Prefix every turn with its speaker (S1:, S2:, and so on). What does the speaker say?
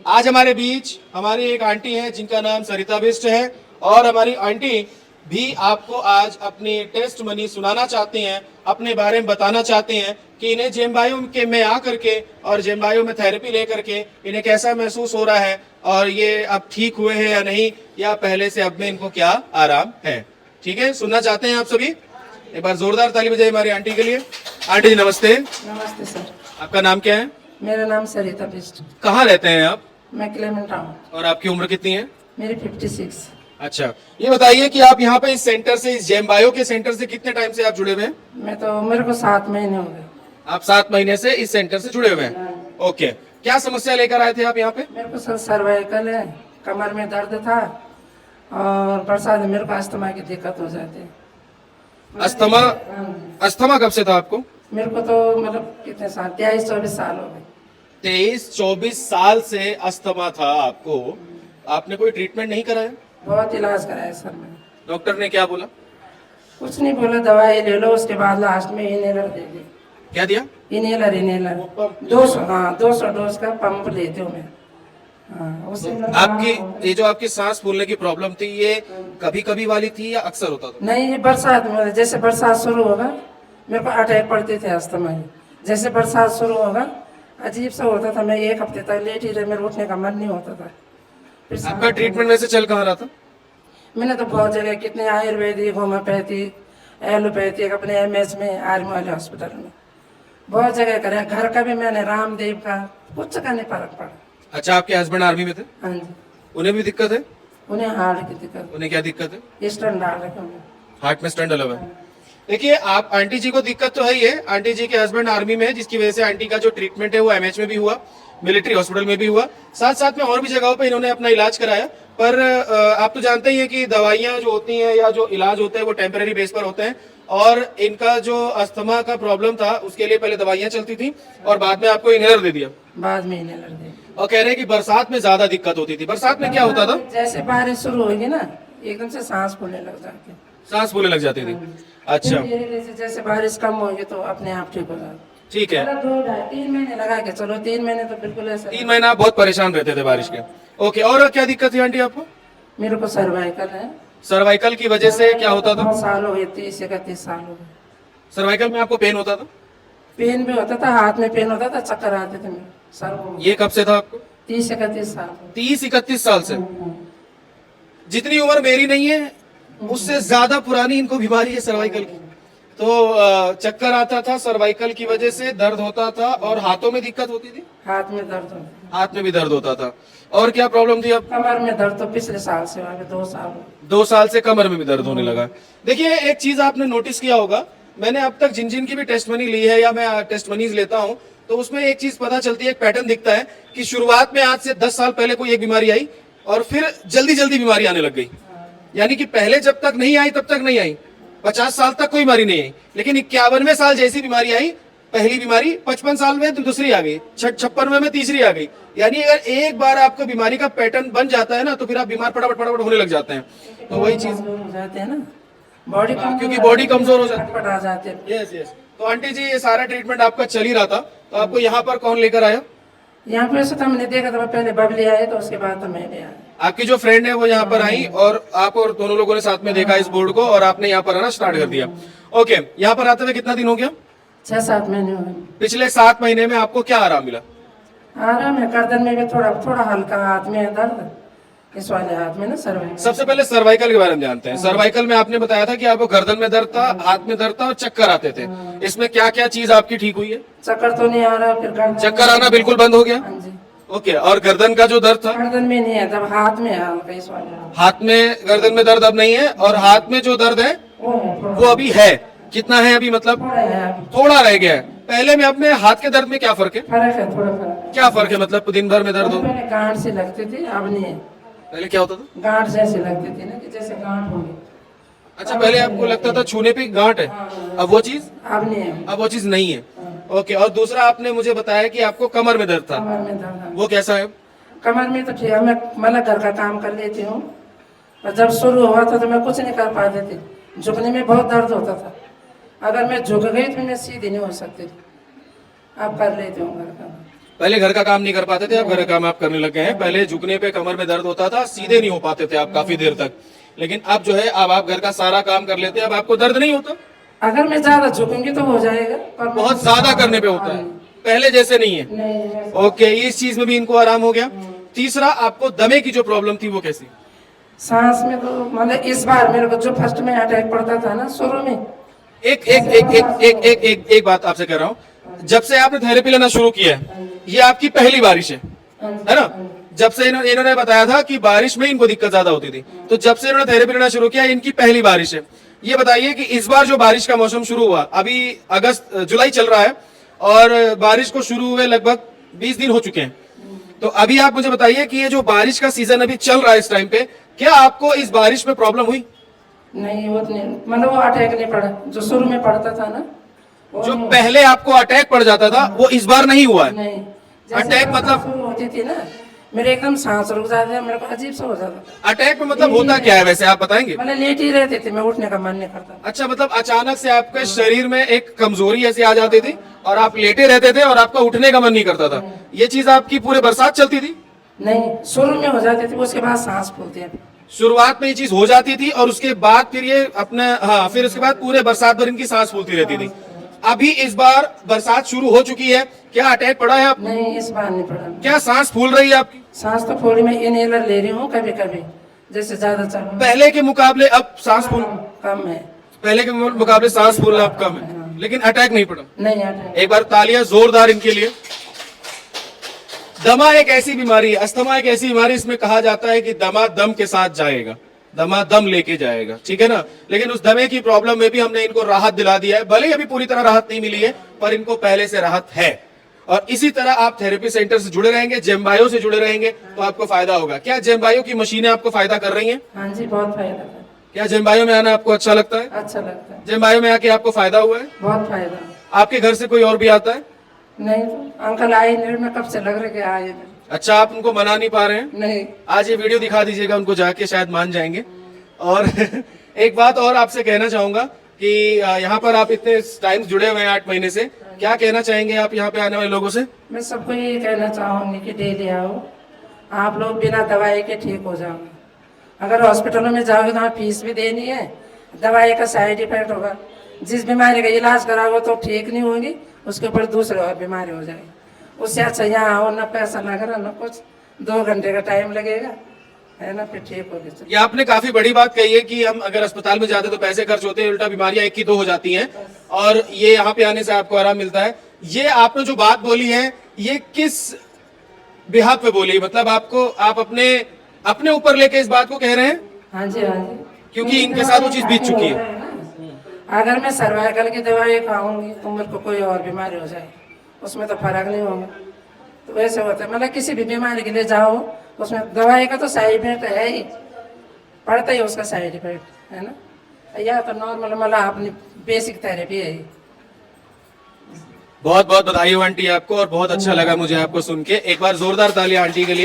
S1: आज हमारे बीच हमारी एक आंटी है जिनका नाम सरिता बिष्ट है और हमारी आंटी भी आपको आज अपनी टेस्ट मनी सुनाना चाहती हैं, अपने बारे में बताना चाहती हैं कि इन्हें जेम बायो के में आकर के और जेम बायो में थेरेपी लेकर के इन्हें कैसा महसूस हो रहा है और ये अब ठीक हुए हैं या नहीं, या पहले से अब में इनको क्या आराम है। ठीक है, सुनना चाहते हैं आप सभी? एक बार जोरदार ताली बजाइए हमारी आंटी के लिए। आंटी जी नमस्ते।
S2: नमस्ते सर।
S1: आपका नाम क्या है?
S2: मेरा नाम सरिता बिष्ट।
S1: कहाँ रहते हैं आप?
S2: मैं क्लेमेंट टाउन।
S1: और आपकी उम्र कितनी है?
S2: मेरी 56।
S1: अच्छा, ये बताइए कि आप यहाँ पे इस सेंटर से, इस जेम बायो के सेंटर से कितने टाइम से आप जुड़े हुए हैं?
S2: मेरे को 7 महीने हो गए।
S1: आप 7 महीने से इस सेंटर से जुड़े हुए हैं। ओके, क्या समस्या लेकर आए थे आप यहाँ पे?
S2: मेरे को सर सर्वाइकल है, कमर में दर्द था और बरसात में मेरे को अस्थमा की दिक्कत हो जाती है।
S1: अस्थमा? अस्थमा कब से था आपको?
S2: मेरे को तो मतलब कितने साल, 23-24 साल हो गए।
S1: 23-24 साल से अस्थमा था आपको। आपने कोई ट्रीटमेंट नहीं कराया?
S2: बहुत इलाज कराया सर मैंने।
S1: डॉक्टर ने क्या बोला?
S2: कुछ नहीं बोला, दवाई ले लो, उसके बाद लास्ट में इनहेलर दे दी।
S1: क्या दिया?
S2: इनहेलर 200 डोज का पंप लेती हूँ मैं। उससे
S1: आपकी ये जो आपकी सांस फूलने की प्रॉब्लम थी, ये कभी कभी वाली थी या अक्सर होता था?
S2: नहीं, ये बरसात में, जैसे बरसात शुरू होगा मेरे को अटैक पड़ते थे अस्थमा में। जैसे बरसात शुरू होगा अजीब सा होता था, मैं 1 हफ्ते तक लेट ही रहे, मेरे उठने का मन नहीं होता था। फिर
S1: आपका ट्रीटमेंट वैसे चल कहाँ रहा था?
S2: मैंने तो बहुत जगह, कितने आयुर्वेदिक, होम्योपैथिक, एलोपैथिक, अपने एमएस में, आर्मी वाले हॉस्पिटल में बहुत जगह करे। घर का भी मैंने, रामदेव का, कुछ का नहीं फर्क पड़ा।
S1: अच्छा, आपके हस्बैंड आर्मी में थे?
S2: हाँ जी।
S1: उन्हें भी दिक्कत है?
S2: उन्हें हार्ट की दिक्कत,
S1: उन्हें क्या दिक्कत है?
S2: स्टंट डाल रखे उन्हें।
S1: हार्ट में स्टंट डला हुआ है। देखिए, आप आंटी जी को दिक्कत तो है ही है। आंटी जी के हस्बैंड आर्मी में है, जिसकी वजह से आंटी का जो ट्रीटमेंट है वो एमएच में भी हुआ, मिलिट्री हॉस्पिटल में भी हुआ, साथ साथ में और भी जगहों पे इन्होंने अपना इलाज कराया। पर आप तो जानते ही हैं कि दवाइयां जो होती हैं या जो इलाज होते हैं वो टेम्पररी बेस पर होते हैं, और इनका जो अस्थमा का प्रॉब्लम था उसके लिए पहले दवाइयां चलती थी और बाद में आपको इनहेलर दे दिया।
S2: बाद में इनहेलर दे।
S1: और कह रहे हैं कि बरसात में ज्यादा दिक्कत होती थी। बरसात में क्या होता था?
S2: जैसे बारिश शुरू होगी ना, एकदम से सांस फूलने लग जाती है।
S1: सांस फूलने लग जाती थी? अच्छा,
S2: धीरे-धीरे से जैसे बारिश कम होगी तो अपने आप ठीक हो जाता।
S1: ठीक है।
S2: 2-3 महीने लगा के चलो, 3 महीने तो बिल्कुल ऐसा।
S1: 3 महीना आप बहुत परेशान रहते थे बारिश के। ओके, और क्या दिक्कत थी आंटी आपको?
S2: मेरे को सर्वाइकल है।
S1: सर्वाइकल की वजह से क्या होता था?
S2: 9 साल हो गए, 30-31 साल हो गए।
S1: सर्वाइकल में आपको पेन होता था?
S2: पेन भी होता था, हाथ में पेन होता था, चक्कर आते थे मेरे सर को।
S1: ये कब से था आपको?
S2: 30-31 साल।
S1: 30-31 साल से? जितनी उम्र मेरी नहीं है उससे ज्यादा पुरानी इनको बीमारी है सर्वाइकल की। तो चक्कर आता था सर्वाइकल की वजह से, दर्द होता था और हाथों में दिक्कत होती थी?
S2: हाथ में दर्द होता,
S1: हाथ में भी दर्द होता था। और क्या प्रॉब्लम थी अब?
S2: कमर में दर्द तो पिछले साल से, अभी 2 साल।
S1: 2 साल से कमर में भी दर्द होने लगा। देखिए, एक चीज आपने नोटिस किया होगा, मैंने अब तक जिन जिन की भी टेस्ट मनी ली है या मैं टेस्ट मनीज लेता हूँ, तो उसमें एक चीज पता चलती है, एक पैटर्न दिखता है कि शुरुआत में आज से 10 साल पहले कोई एक बीमारी आई और फिर जल्दी जल्दी बीमारी आने लग गई। यानी कि पहले जब तक नहीं आई तब तक नहीं आई, 50 साल तक कोई बीमारी नहीं आई, लेकिन 51वें साल जैसी बीमारी आई, पहली बीमारी, 55 साल में दूसरी आ गई, 56वें में तीसरी आ गई। यानी अगर एक बार आपको बीमारी का पैटर्न बन जाता है ना, तो फिर आप बीमार फटाफट फटाफट होने लग जाते हैं। तो वही चीज
S2: हो जाते हैं ना, बॉडी
S1: क्योंकि बॉडी कमजोर हो जाती
S2: फटफट आ जाते हैं।
S1: है। Yes yes. तो आंटी जी, ये सारा ट्रीटमेंट आपका चल ही रहा था, तो आपको यहाँ पर कौन लेकर आया?
S2: यहाँ पे तो हमने देखा था, पहले बबली आए तो उसके बाद तो मैं भी आया।
S1: आपकी जो फ्रेंड है वो यहाँ पर आई और आप और दोनों लोगों ने साथ में देखा इस बोर्ड को और आपने यहाँ पर आना स्टार्ट कर दिया। ओके, यहाँ पर आते हुए कितना दिन हो गया?
S2: 6-7 महीने हो गए।
S1: पिछले 7 महीने में आपको क्या आराम मिला?
S2: आराम है, गर्दन में भी थोड़ा थोड़ा हल्का, हाथ में दर्द, इस वाले हाथ में ना सर्वाइकल।
S1: सबसे पहले सर्वाइकल के बारे में जानते हैं। सर्वाइकल में आपने बताया था कि आपको गर्दन में दर्द था, हाथ में दर्द था और चक्कर आते थे। इसमें क्या क्या चीज आपकी ठीक हुई है?
S2: चक्कर तो नहीं आ रहा, फिर गर्दन,
S1: चक्कर आना बिल्कुल बंद हो गया?
S2: हाँ जी।
S1: ओके, और गर्दन का जो दर्द था?
S2: गर्दन में नहीं है, तब हाथ में है हल्का, इस वाले
S1: हाथ में, गर्दन में दर्द अब नहीं है, और हाथ में जो दर्द है
S2: वो है, थोड़ा
S1: वो अभी है। कितना है अभी? मतलब
S2: थोड़ा है अभी।
S1: थोड़ा रह गया है। पहले में अब में हाथ के दर्द में क्या फर्क है?
S2: फर्क है, थोड़ा फर्क है।
S1: क्या फर्क है? मतलब दिन भर में दर्द हो?
S2: पहले गांठ से लगती थी, अब नहीं है।
S1: पहले क्या होता था?
S2: गांठ जैसे लगती थी ना, कि जैसे गांठ होगी।
S1: अच्छा, पहले आपको लगता था छूने पे गांठ है, अब वो चीज,
S2: अब नहीं है।
S1: अब वो चीज नहीं है। ओके, और दूसरा आपने मुझे बताया कि आपको कमर में दर्द था,
S2: कमर में दर्द है।
S1: वो कैसा है?
S2: कमर में तो ठीक है, मैं मतलब घर का काम कर लेती हूँ, और जब शुरू हुआ था तो मैं कुछ नहीं कर पाती थी, झुकने में बहुत दर्द होता था। अगर मैं झुक गई तो मैं सीधी नहीं हो सकती थी। अब कर लेती हूँ घर का।
S1: पहले घर का काम नहीं कर पाते थे, अब घर का काम आप करने लग गए हैं। पहले झुकने पे कमर में दर्द होता था, सीधे नहीं हो पाते थे आप काफी देर तक, लेकिन अब जो है अब आप घर का सारा काम कर लेते हैं, अब आपको दर्द नहीं होता।
S2: अगर मैं ज्यादा झुकूंगी तो हो जाएगा, पर
S1: बहुत ज्यादा करने पे होता है, पहले जैसे नहीं है।
S2: नहीं।
S1: ओके, इस चीज में भी इनको आराम हो गया। तीसरा, आपको दमे की जो प्रॉब्लम थी वो कैसी?
S2: सांस में तो मतलब इस बार मेरे को जो फर्स्ट में अटैक पड़ता था ना शुरू में,
S1: एक एक एक एक एक एक एक एक बात आपसे कह रहा हूँ, जब से आपने थेरेपी लेना शुरू किया है, ये आपकी पहली बारिश है ना? जब से इन्होंने बताया था कि बारिश में इनको दिक्कत ज्यादा होती थी, तो जब से इन्होंने थेरेपी लेना शुरू किया, इनकी पहली बारिश है। ये बताइए कि इस बार जो बारिश का मौसम शुरू हुआ, अभी जुलाई चल रहा है और बारिश को शुरू हुए लगभग 20 दिन हो चुके हैं, तो अभी आप मुझे बताइए कि ये जो बारिश का सीजन अभी चल रहा है इस टाइम पे, क्या आपको इस बारिश में प्रॉब्लम हुई?
S2: नहीं वो नहीं, मतलब वो अटैक नहीं पड़ा जो शुरू में पड़ता था ना, वो
S1: जो
S2: नहीं।
S1: पहले आपको अटैक पड़ जाता था वो इस बार नहीं हुआ है।
S2: नहीं,
S1: अटैक मतलब
S2: शुरू होती थी ना, मेरे एकदम सांस रुक जाते थे, मेरे को अजीब सा हो जाता था,
S1: अटैक में मतलब होता क्या है वैसे आप बताएंगे?
S2: मतलब लेट ही रहती थी, मैं उठने का मन नहीं करता।
S1: अच्छा, मतलब अचानक से आपके शरीर में एक कमजोरी ऐसी आ जाती थी और आप लेटे रहते थे और आपका उठने का मन नहीं करता था। ये चीज आपकी पूरे बरसात चलती थी?
S2: नहीं, शुरू में हो जाती थी, उसके बाद सांस फूलती है।
S1: शुरुआत में ये चीज हो जाती थी और उसके बाद फिर ये अपने फिर उसके बाद पूरे बरसात भर इनकी सांस फूलती रहती थी। अभी इस बार बरसात शुरू हो चुकी है, क्या अटैक पड़ा है आपको?
S2: नहीं, इस बार नहीं पड़ा।
S1: क्या सांस फूल रही है आपकी?
S2: सांस तो फूली, मैं इनहेलर ले रही हूँ कभी कभी, जैसे ज्यादा चल
S1: पहले के मुकाबले अब सांस फूल
S2: कम है।
S1: पहले के मुकाबले सांस फूलना अब कम है, लेकिन अटैक नहीं पड़ा।
S2: नहीं अटैक।
S1: एक बार तालियां जोरदार इनके लिए। दमा एक ऐसी बीमारी है, अस्थमा एक ऐसी बीमारी, इसमें कहा जाता है कि दमा दम के साथ जाएगा, दमा दम लेके जाएगा, ठीक है ना? लेकिन उस दमे की प्रॉब्लम में भी हमने इनको राहत दिला दिया है, भले ही अभी पूरी तरह राहत नहीं मिली है, पर इनको पहले से राहत है। और इसी तरह आप थेरेपी सेंटर से जुड़े रहेंगे, जेमबायो से जुड़े रहेंगे, तो आपको फायदा होगा। क्या जेमबायो की मशीनें आपको फायदा कर रही हैं?
S2: हाँ जी, बहुत फायदा था।
S1: क्या जेमबायो में आना आपको अच्छा लगता है?
S2: अच्छा लगता है,
S1: जेमबायो में आके आपको फायदा हुआ है?
S2: बहुत फायदा।
S1: आपके घर से कोई और भी आता है?
S2: नहीं तो अंकल आए नहीं, मैं कब से लग रहा कि आए नहीं।
S1: अच्छा, आप उनको मना नहीं पा रहे हैं?
S2: नहीं,
S1: आज ये वीडियो दिखा दीजिएगा उनको जाके, शायद मान जाएंगे। और एक बात और आपसे कहना चाहूंगा कि यहाँ पर आप इतने टाइम जुड़े हुए हैं 8 महीने से, क्या कहना चाहेंगे आप यहाँ पे आने वाले लोगों से?
S2: मैं सबको ये कहना चाहूंगी कि डेली आओ, आप लोग बिना दवाई के ठीक हो जाओगे। अगर हॉस्पिटलों में जाओगे तो वहाँ फीस भी देनी है, दवाई का साइड इफेक्ट होगा, जिस बीमारी का इलाज कराओगे तो ठीक नहीं होगी, उसके ऊपर दूसरे और बीमारी हो जाएगी। उससे अच्छा यहाँ आओ, ना पैसा लगा ना कुछ, 2 घंटे का टाइम लगेगा, है ना, फिर ठीक होगी।
S1: ये आपने काफी बड़ी बात कही है कि हम अगर अस्पताल में जाते तो पैसे खर्च होते हैं, उल्टा बीमारियां 1 की 2 हो जाती हैं, और ये यहाँ पे आने से आपको आराम मिलता है। ये आपने जो बात बोली है, ये किस बिहाफ पे बोली? मतलब आप अपने ऊपर लेके इस बात को कह रहे हैं?
S2: हाँ जी, हाँ जी,
S1: क्योंकि इनके साथ वो चीज बीत चुकी है।
S2: अगर मैं सर्वाइकल की दवाई खाऊंगी तो मेरे को कोई और बीमारी हो जाएगी, उसमें तो फर्क नहीं होगा। तो वैसे होता है, मतलब किसी भी बीमारी के लिए जाओ, उसमें दवाई का तो साइड इफेक्ट है ही, पड़ता ही उसका साइड इफेक्ट, है ना? या तो नॉर्मल मतलब अपनी बेसिक थेरेपी है ही।
S1: बहुत बहुत बधाई हो आंटी आपको, और बहुत अच्छा लगा मुझे आपको सुन के। एक बार जोरदार तालियां आंटी के लिए।